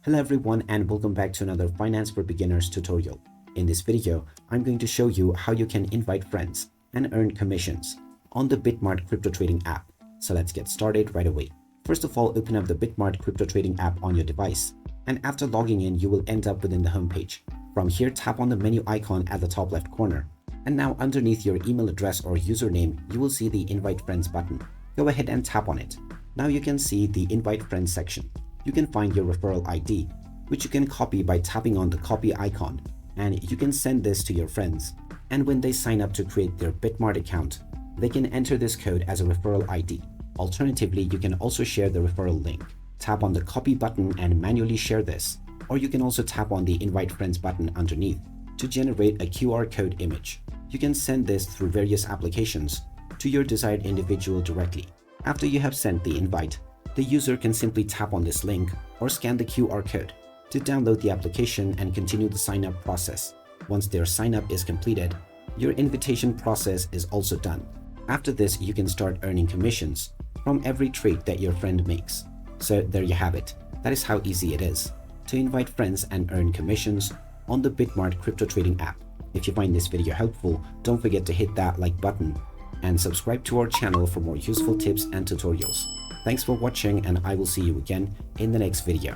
Hello everyone and welcome back to another Finance for Beginners tutorial. In this video, I'm going to show you how you can invite friends and earn commissions on the BitMart Crypto Trading App. So let's get started right away. First of all, open up the BitMart Crypto Trading App on your device. And after logging in, you will end up within the homepage. From here, tap on the menu icon at the top left corner. And now underneath your email address or username, you will see the Invite Friends button. Go ahead and tap on it. Now you can see the Invite Friends section. You can find your referral ID, which you can copy by tapping on the copy icon, and you can send this to your friends. And when they sign up to create their BitMart account, they can enter this code as a referral ID. Alternatively, you can also share the referral link. Tap on the copy button and manually share this, or you can also tap on the Invite Friends button underneath to generate a QR code image. You can send this through various applications to your desired individual directly. After you have sent the invite, the user can simply tap on this link or scan the QR code to download the application and continue the sign-up process. Once their sign-up is completed, your invitation process is also done. After this, you can start earning commissions from every trade that your friend makes. So there you have it. That is how easy it is to invite friends and earn commissions on the BitMart Crypto Trading App. If you find this video helpful, don't forget to hit that like button and subscribe to our channel for more useful tips and tutorials. Thanks for watching, and I will see you again in the next video.